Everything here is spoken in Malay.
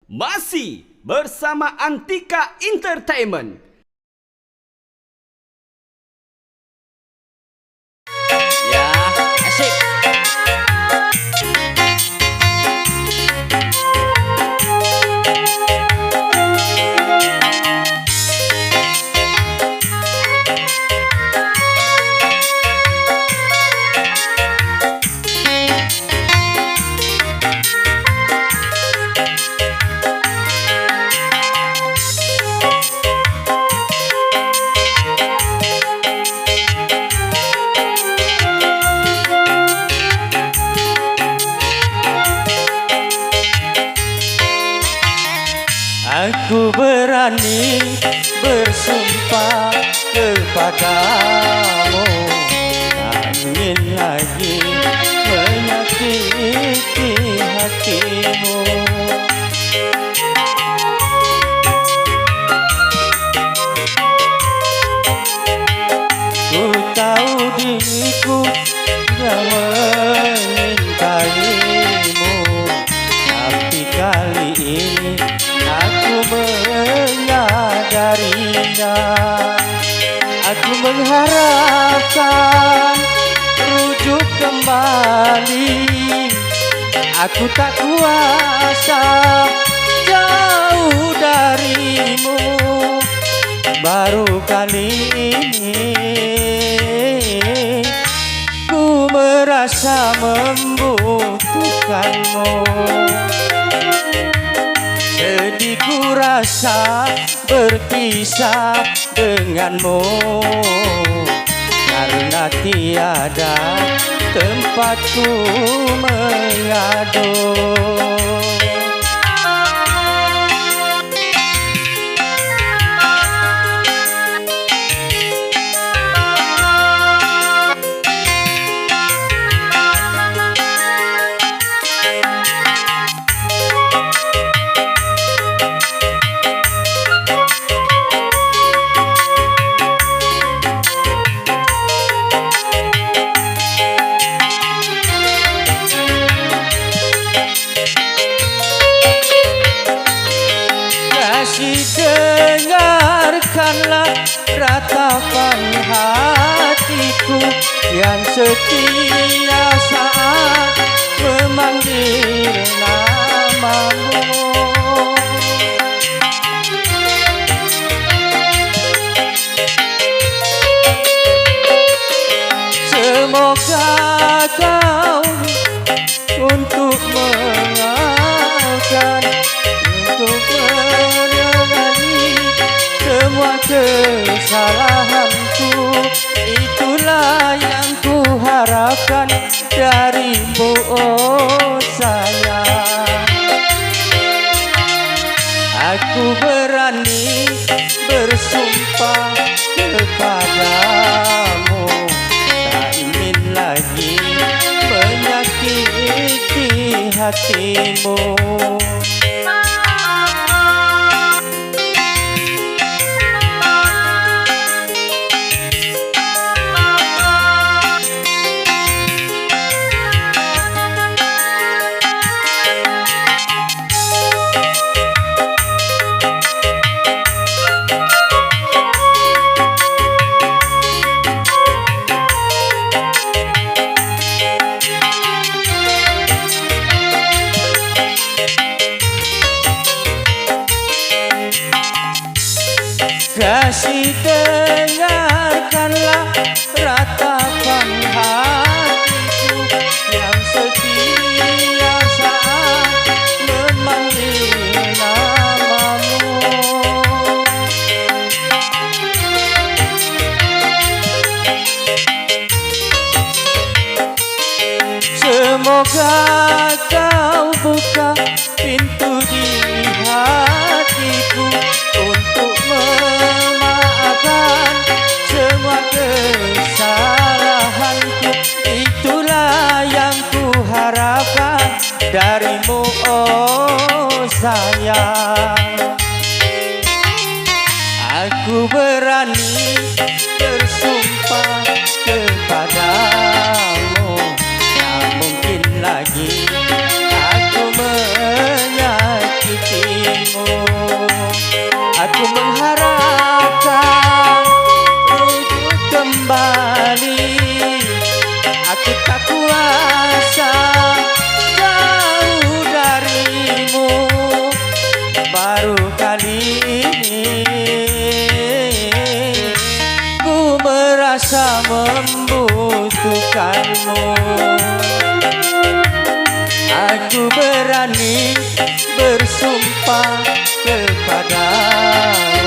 Masih bersama Antika Entertainment. Ya, asik. Aku berani bersumpah kepadamu, tak ingin lagi menyakiti hatimu. Ku tahu diriku yang mengintaimu, tapi kali ini aku menyadarinya. Aku mengharapkan rujuk kembali. Aku tak kuasa jauh darimu. Baru kali ini ku merasa membutuhkanmu. Sedih ku rasa berpisah denganmu, karena tiada tempatku mengadu. Dengarkanlah ratapan hatiku yang setia saat memanggil namamu. Semoga kau untuk mengakan, untuk semua kesalahanku. Itulah yang ku harapkan darimu, oh sayang. Aku berani bersumpah kepadamu, tak ingin lagi menyakiti hatimu. Kasih, dengarkanlah ratapan hatiku yang setia saat memanggil namamu. Semoga kau buka pintu di hatiku untuk memaafkan semua kesalahanku. Itulah yang ku harapkan darimu, oh sayang. Aku berani bersumpah kepadamu, tak mungkin lagi aku menyakiti darimu. Aku mengharapkan untuk kembali. Aku tak kuasa jauh darimu. Baru kali ini ku merasa membutuhkanmu. Aku berani bersumpah kepadamu.